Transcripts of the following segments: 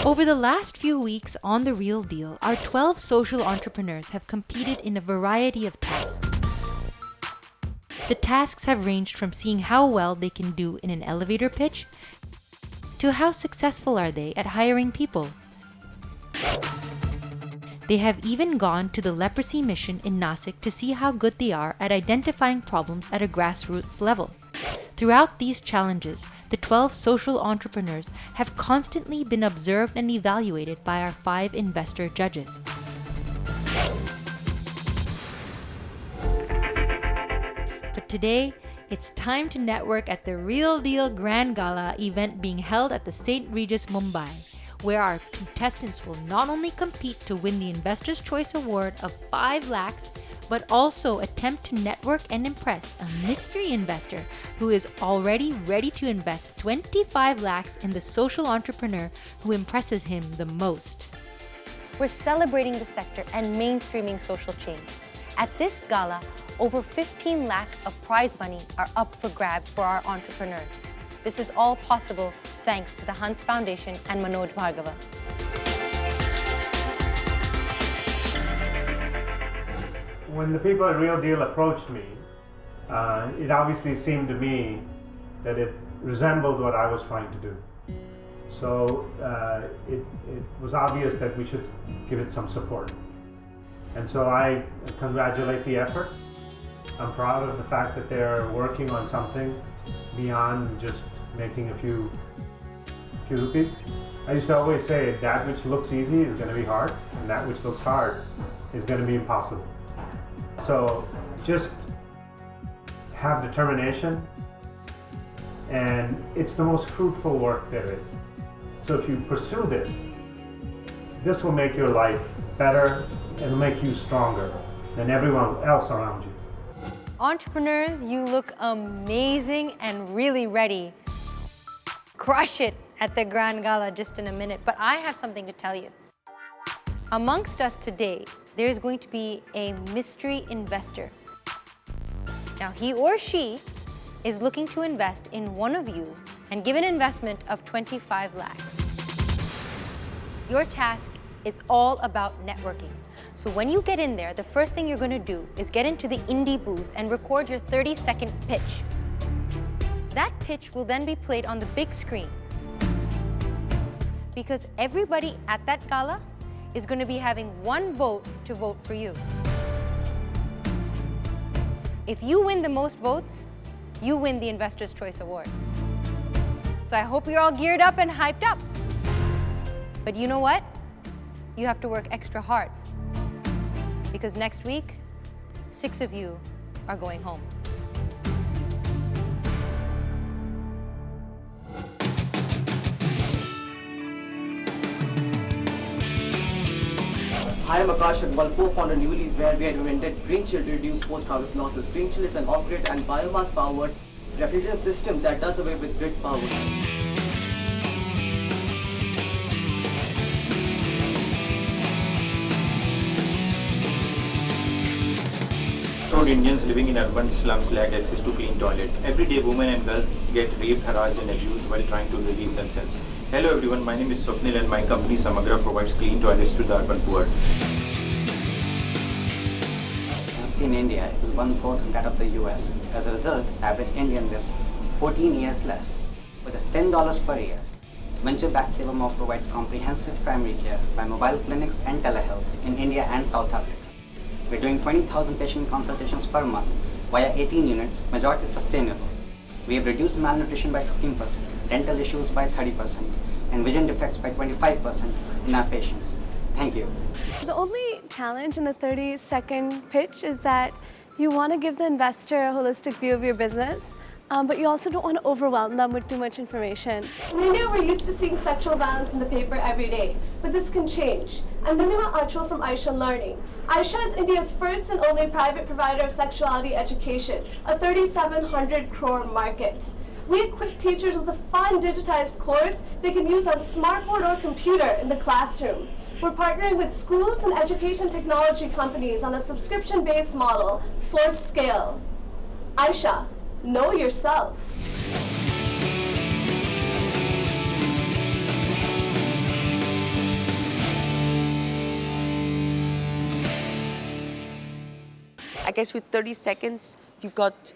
Over the last few weeks on The Real Deal, our 12 social entrepreneurs have competed in a variety of tasks. The tasks have ranged from seeing how well they can do in an elevator pitch to how successful are they at hiring people. They have even gone to the leprosy mission in Nasik to see how good they are at identifying problems at a grassroots level. Throughout these challenges, the 12 social entrepreneurs have constantly been observed and evaluated by our 5 investor judges. But today, it's time to network at the Real Deal Grand Gala event being held at the St. Regis, Mumbai, where our contestants will not only compete to win the Investor's Choice Award of 5 lakhs, but also attempt to network and impress a mystery investor who is already ready to invest 25 lakhs in the social entrepreneur who impresses him the most. We're celebrating the sector and mainstreaming social change. At this gala, over 15 lakhs of prize money are up for grabs for our entrepreneurs. This is all possible thanks to the Hans Foundation and Manoj Bhargava. When the people at Real Deal approached me, it obviously seemed to me that it resembled what I was trying to do. So it was obvious that we should give it some support. And so I congratulate the effort. I'm proud of the fact that they're working on something beyond just making a few rupees. I used to always say that which looks easy is going to be hard, and that which looks hard is going to be impossible. So just have determination, and it's the most fruitful work there is. So if you pursue this will make your life better, it'll make you stronger than everyone else around you. Entrepreneurs, you look amazing and really ready. Crush it at the Grand Gala just in a minute, but I have something to tell you. Amongst us today, there is going to be a mystery investor. Now, he or she is looking to invest in one of you and give an investment of 25 lakhs. Your task is all about networking. So when you get in there, the first thing you're going to do is get into the indie booth and record your 30-second pitch. That pitch will then be played on the big screen, because everybody at that gala is going to be having one vote to vote for you. If you win the most votes, you win the Investor's Choice Award. So I hope you're all geared up and hyped up. But you know what? You have to work extra hard, because next week, 6 of you are going home. I am Akash Agarwal, co-founder newly, where we had invented Green Chill to reduce post-harvest losses. Green Chill is an off-grid and biomass-powered refrigeration system that does away with grid power. Indians living in urban slums lack access to clean toilets. Every day, women and girls get raped, harassed, and abused while trying to relieve themselves. Hello everyone, my name is Swapnil and my company Samagra provides clean toilets to the urban poor. Density in India is 1/4 that of the US. As a result, average Indian lives 14 years less. With just $10 per year, venture-backed Sevamov provides comprehensive primary care by mobile clinics and telehealth in India and South Africa. We're doing 20,000 patient consultations per month via 18 units, majority sustainable. We have reduced malnutrition by 15%, dental issues by 30%, and vision defects by 25% in our patients. Thank you. The only challenge in the 30-second pitch is that you want to give the investor a holistic view of your business, but you also don't want to overwhelm them with too much information. In India, we're used to seeing sexual violence in the paper every day, but this can change. I'm Nilima Achal from Aisha Learning. Aisha is India's first and only private provider of sexuality education, a 3,700 crore market. We equip teachers with a fun digitized course they can use on smartboard or computer in the classroom. We're partnering with schools and education technology companies on a subscription-based model for scale. Aisha, know yourself. guess with 30 seconds, you got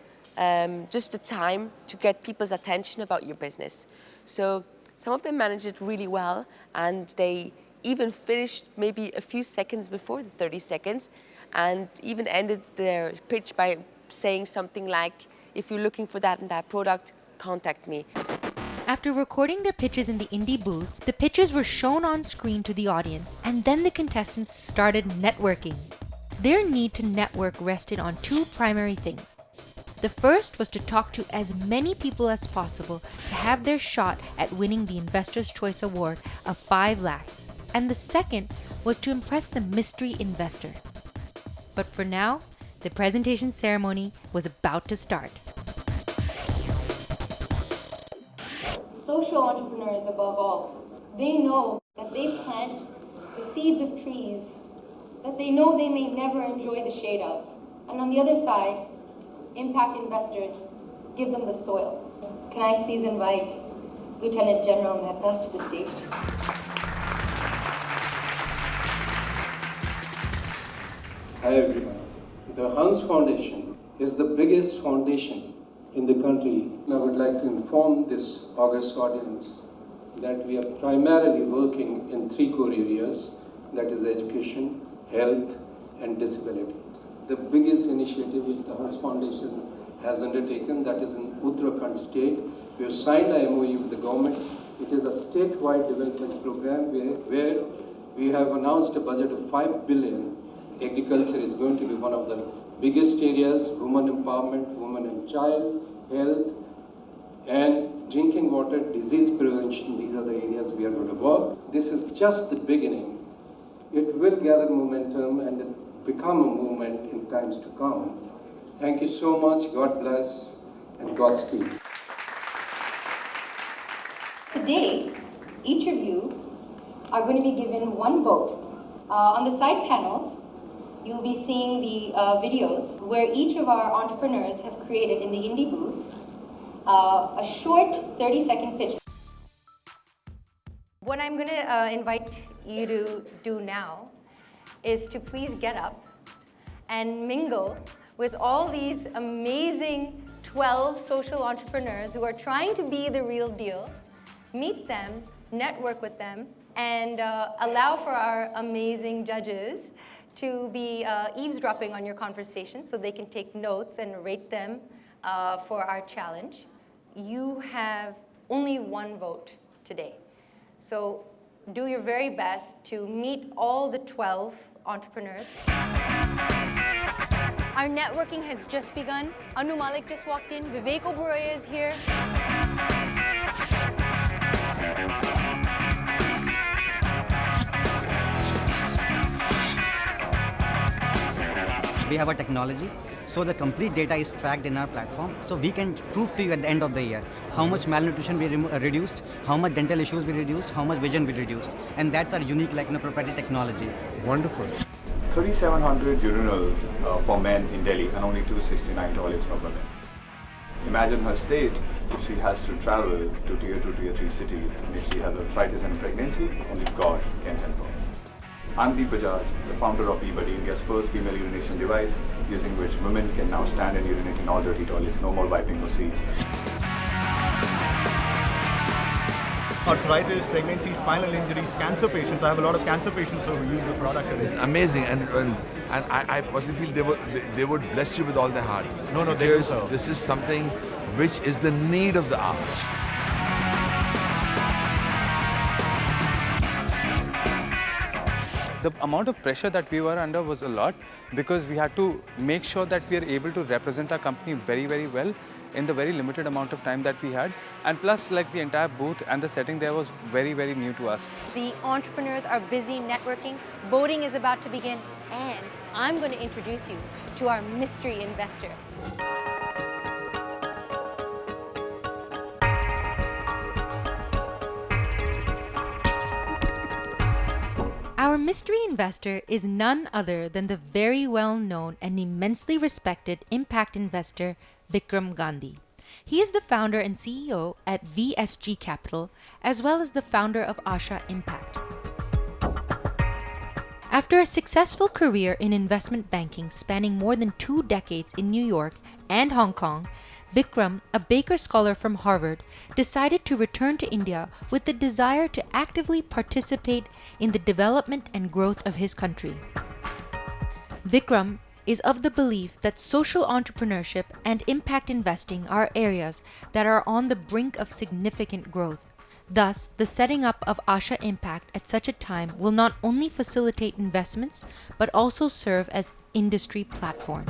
just the time to get people's attention about your business. So some of them managed it really well, and they even finished maybe a few seconds before the 30 seconds, and even ended their pitch by saying something like, if you're looking for that and that product, contact me. After recording their pitches in the indie booth, the pitches were shown on screen to the audience, and then the contestants started networking. Their need to network rested on two primary things. The first was to talk to as many people as possible to have their shot at winning the Investor's Choice Award of 5 lakhs. And the second was to impress the mystery investor. But for now, the presentation ceremony was about to start. Social entrepreneurs, above all, they know that they plant the seeds of trees that they know they may never enjoy the shade of. And on the other side, impact investors give them the soil. Can I please invite Lieutenant General Mehta to the stage? Hi everyone. The Hans Foundation is the biggest foundation in the country. I would like to inform this august audience that we are primarily working in 3 core areas, that is education, health, and disability. The biggest initiative which the Hans Foundation has undertaken, that is in Uttarakhand state. We have signed a MOU with the government. It is a statewide development program where we have announced a budget of 5 billion. Agriculture is going to be one of the biggest areas, women empowerment, women and child, health, and drinking water, disease prevention. These are the areas we are going to work. This is just the beginning. It will gather momentum and become a movement in times to come. Thank you so much. God bless and Godspeed. Today, each of you are going to be given 1 vote. On the side panels, you'll be seeing the videos where each of our entrepreneurs have created in the indie booth a short 30-second pitch. What I'm going to invite you to do now is to please get up and mingle with all these amazing 12 social entrepreneurs who are trying to be the real deal. Meet them, network with them, and allow for our amazing judges to be eavesdropping on your conversation so they can take notes and rate them for our challenge. You have only 1 vote today. So do your very best to meet all the 12 entrepreneurs. Our networking has just begun. Anu Malik just walked in. Vivek Oberoi is here. We have a technology, so the complete data is tracked in our platform, so we can prove to you at the end of the year how much malnutrition we reduced, how much dental issues we reduced, how much vision we reduced, and that's our unique proprietary technology. Wonderful. 3,700 urinals for men in Delhi and only 269 toilets for women. Imagine her state if she has to travel to tier 2, tier 3 cities, and if she has arthritis and pregnancy, only God can help her. I'm Deep Bajaj, the founder of eBuddy, India's first female urination device, using which women can now stand and urinate in all dirty toilets, no more wiping of seats. Arthritis, pregnancy, spinal injuries, cancer patients. I have a lot of cancer patients who use the product. It's amazing, and I personally feel they would bless you with all their heart. No, they do so. This is something which is the need of the hour. The amount of pressure that we were under was a lot because we had to make sure that we are able to represent our company very, very well in the very limited amount of time that we had. And plus, like the entire booth and the setting there was very, very new to us. The entrepreneurs are busy networking. Voting is about to begin. And I'm going to introduce you to our mystery investor. Our mystery investor is none other than the very well-known and immensely respected impact investor Bikram Gandhi. He is the founder and CEO at VSG Capital, as well as the founder of Asha Impact. After a successful career in investment banking spanning more than 2 decades in New York and Hong Kong, Vikram, a Baker Scholar from Harvard, decided to return to India with the desire to actively participate in the development and growth of his country. Vikram is of the belief that social entrepreneurship and impact investing are areas that are on the brink of significant growth. Thus, the setting up of Asha Impact at such a time will not only facilitate investments, but also serve as industry platform.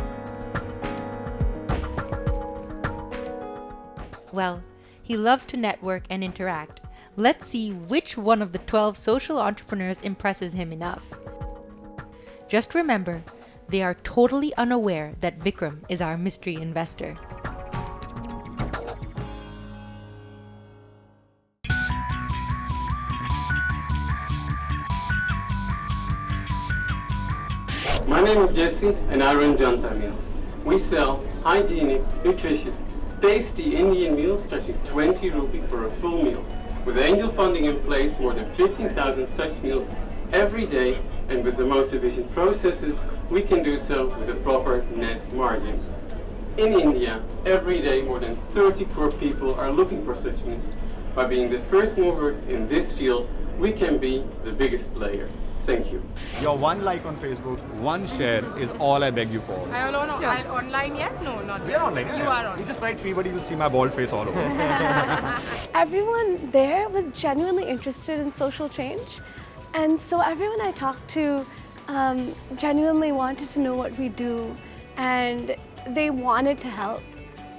Well, he loves to network and interact. Let's see which one of the 12 social entrepreneurs impresses him enough. Just remember, they are totally unaware that Vikram is our mystery investor. My name is Jesse and I run Johnson Meals. We sell hygienic, nutritious, tasty Indian meals starting 20 rupee for a full meal. With angel funding in place, more than 15,000 such meals every day, and with the most efficient processes, we can do so with a proper net margin. In India, every day more than 30 crore people are looking for such meals. By being the first mover in this field, we can be the biggest player. Thank you. Your one like on Facebook, one share is all I beg you for. Are you online yet? No, not We yet. are online. You Yeah. are on. You just write Peabody, you'll see my bald face all over. Everyone there was genuinely interested in social change. And so everyone I talked to genuinely wanted to know what we do, and they wanted to help.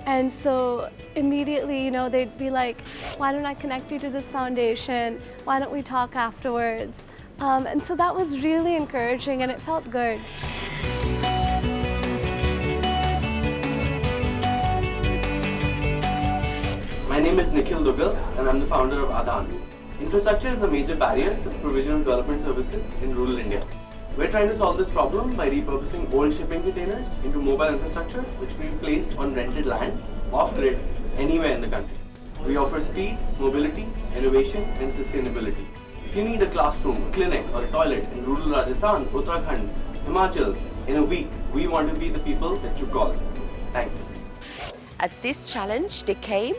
And so immediately, they'd be like, why don't I connect you to this foundation? Why don't we talk afterwards? And so that was really encouraging, and it felt good. My name is Nikhil Dugal and I'm the founder of Adani. Infrastructure is a major barrier to the provision of development services in rural India. We're trying to solve this problem by repurposing old shipping containers into mobile infrastructure which can be placed on rented land, off-grid, anywhere in the country. We offer speed, mobility, innovation and sustainability. If you need a classroom, a clinic or a toilet in rural Rajasthan, Uttarakhand, Himachal, in a week, we want to be the people that you call. Thanks. At this challenge, they came,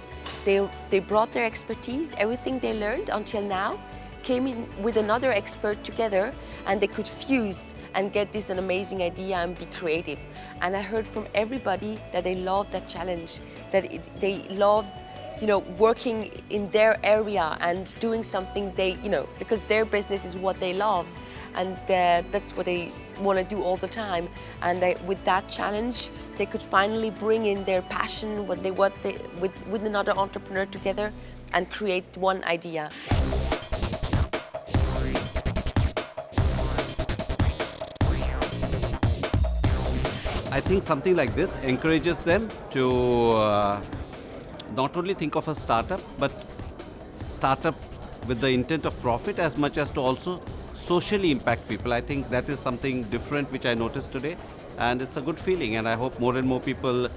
they brought their expertise, everything they learned until now, came in with another expert together, and they could fuse and get this an amazing idea and be creative. And I heard from everybody that they loved that challenge, that they loved working in their area and doing something because their business is what they love, and that's what they want to do all the time. And with that challenge, they could finally bring in their passion, with another entrepreneur together, and create one idea. I think something like this encourages them to not only think of a startup, but startup with the intent of profit as much as to also socially impact people. I think that is something different which I noticed today, and it's a good feeling, and I hope more and more people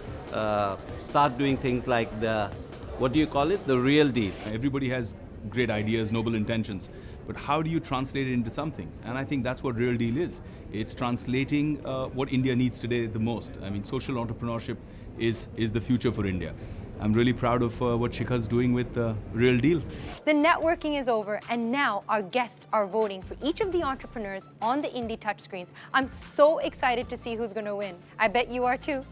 start doing things like the real deal. Everybody has great ideas, noble intentions, but how do you translate it into something? And I think that's what Real Deal is. It's translating what India needs today the most. I mean, social entrepreneurship is the future for India. I'm really proud of what Shikha's doing with Real Deal. The networking is over, and now our guests are voting for each of the entrepreneurs on the Indie touchscreens. I'm so excited to see who's going to win. I bet you are too.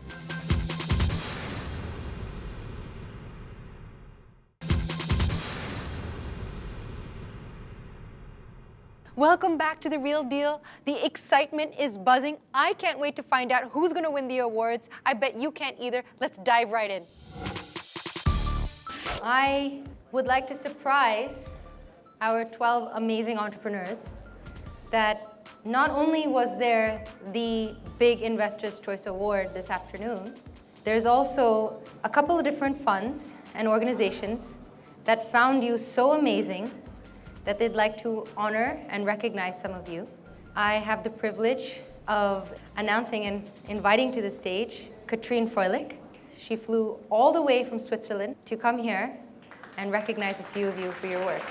Welcome back to The Real Deal. The excitement is buzzing. I can't wait to find out who's going to win the awards. I bet you can't either. Let's dive right in. I would like to surprise our 12 amazing entrepreneurs that not only was there the Big Investors' Choice Award this afternoon, there's also a couple of different funds and organizations that found you so amazing that they'd like to honor and recognize some of you. I have the privilege of announcing and inviting to the stage Katrine Froelich. She flew all the way from Switzerland to come here and recognize a few of you for your work.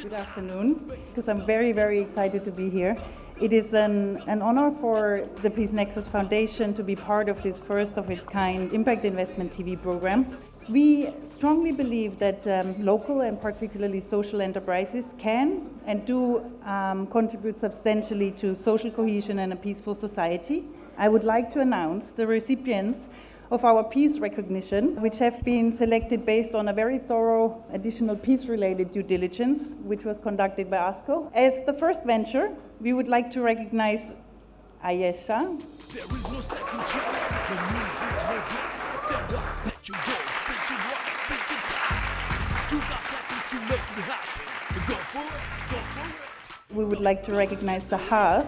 Good afternoon, because I'm very, very excited to be here. It is an honor for the Peace Nexus Foundation to be part of this first of its kind impact investment TV program. We strongly believe that local and particularly social enterprises can and do contribute substantially to social cohesion and a peaceful society. I would like to announce the recipients of our peace recognition, which have been selected based on a very thorough additional peace-related due diligence, which was conducted by ASCO. As the first venture, we would like to recognize Ayesha. There is no second chance, the music will get. Stand up, set your goals, bitch it right, bitch it tight. 2 seconds to make it happen. Go for it, go for it. We would like to recognize Sahar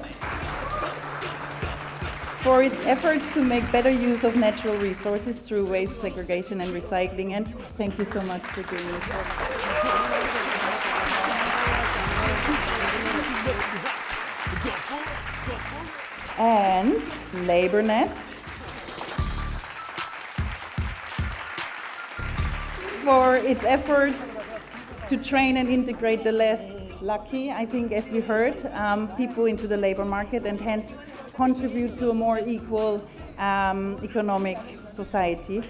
for its efforts to make better use of natural resources through waste segregation and recycling. And thank you so much for doing this. And LaborNet for its efforts to train and integrate the less lucky, I think, as we heard, people into the labor market and hence contribute to a more equal economic society.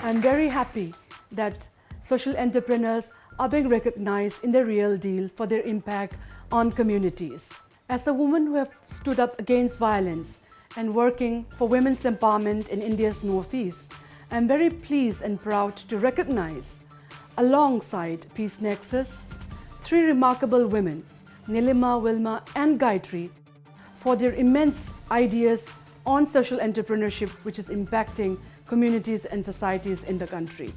I'm very happy that social entrepreneurs are being recognized in the real deal for their impact on communities. As a woman who has stood up against violence and working for women's empowerment in India's Northeast, I'm very pleased and proud to recognize, alongside Peace Nexus, 3 remarkable women, Nilima, Wilma and Gayatri, for their immense ideas on social entrepreneurship which is impacting communities and societies in the country.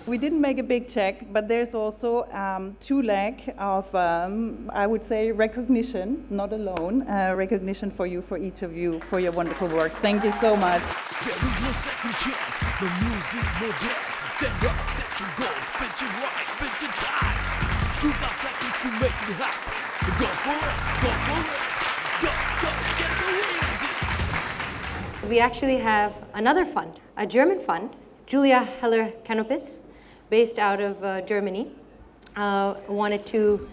We didn't make a big check, but there's also 2 lakhs of, I would say, recognition, not alone, recognition for you, for each of you, for your wonderful work. Thank you so much. There is no second chance, the music no death. Stand up, set your goals, bitch it right, bitch it tight. 2 seconds to make it happen. Go for it, go for it. Go, get the win. We actually have another fund, a German fund, Julia Heller-Canopus, based out of Germany, wanted to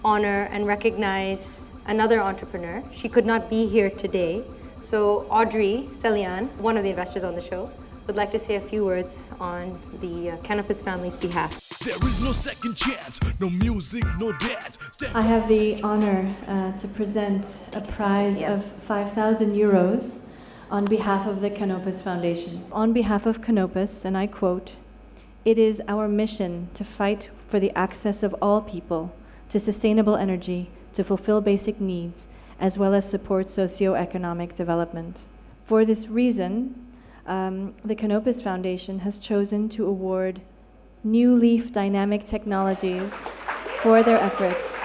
honor and recognize another entrepreneur. She could not be here today, so Audrey Selian, one of the investors on the show, would like to say a few words on the Canopus family's behalf. There is no second chance, no music, no dance. I have the honor to present a prize of 5,000 euros on behalf of the Canopus Foundation. On behalf of Canopus, and I quote, "It is our mission to fight for the access of all people to sustainable energy, to fulfill basic needs, as well as support socio-economic development. For this reason, the Canopus Foundation has chosen to award New Leaf Dynamic Technologies for their efforts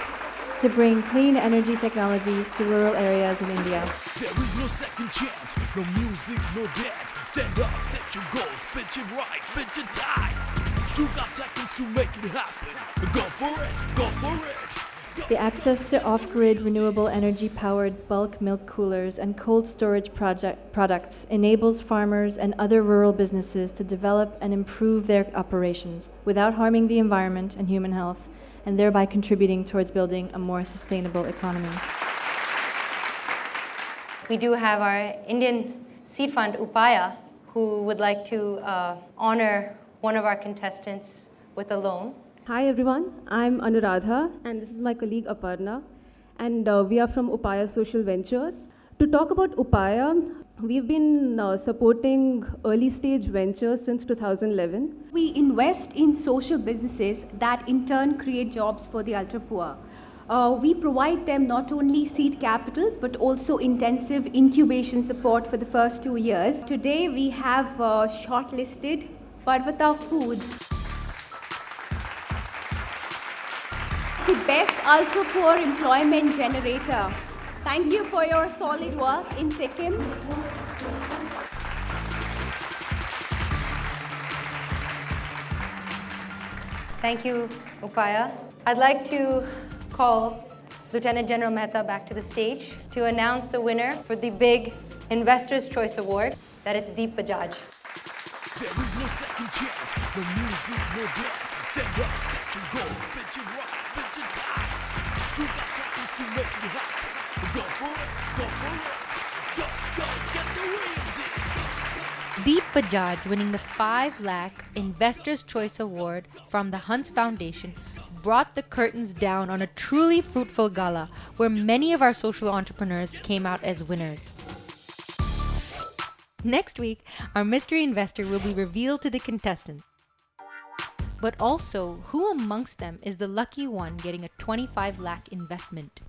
to bring clean energy technologies to rural areas in India." There is no second chance, no music, no dance. Stand up, set your goals, bitch it right, bitch it tight. 2 seconds to make it happen. Go for it, go for it. The access to off-grid renewable energy-powered bulk milk coolers and cold storage products enables farmers and other rural businesses to develop and improve their operations without harming the environment and human health, and thereby contributing towards building a more sustainable economy. We do have our Indian seed fund, Upaya, who would like to honor one of our contestants with a loan. Hi everyone, I'm Anuradha and this is my colleague Aparna, and we are from Upaya Social Ventures. To talk about Upaya, we've been supporting early stage ventures since 2011. We invest in social businesses that in turn create jobs for the ultra poor. We provide them not only seed capital but also intensive incubation support for the first 2 years. Today we have shortlisted Parvata Foods, the best ultra poor employment generator. Thank you for your solid work in Sikkim. Thank you, Upaya. I'd like to call Lieutenant General Mehta back to the stage to announce the winner for the big Investor's Choice Award. That it's Deep Bajaj. There is no second chance, no music, no dance. Stand up, second go, bitch it right, bitch it tight. You got seconds to make it happen. Go for it, go, get the real deal. Deep Bajaj winning the 5 lakh Investor's Choice Award from the Hunts Foundation brought the curtains down on a truly fruitful gala where many of our social entrepreneurs came out as winners. Next week, our mystery investor will be revealed to the contestants. But also, who amongst them is the lucky one getting a 25 lakh investment?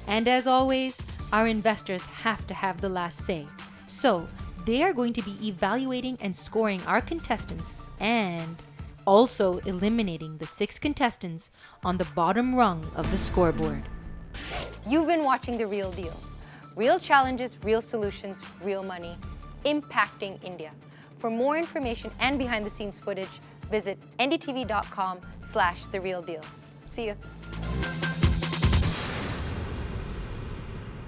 And as always, our investors have to have the last say. So, they are going to be evaluating and scoring our contestants and also eliminating the 6 contestants on the bottom rung of the scoreboard. You've been watching The Real Deal. Real challenges, real solutions, real money, impacting India. For more information and behind-the-scenes footage, visit ndtv.com/therealdeal. See you.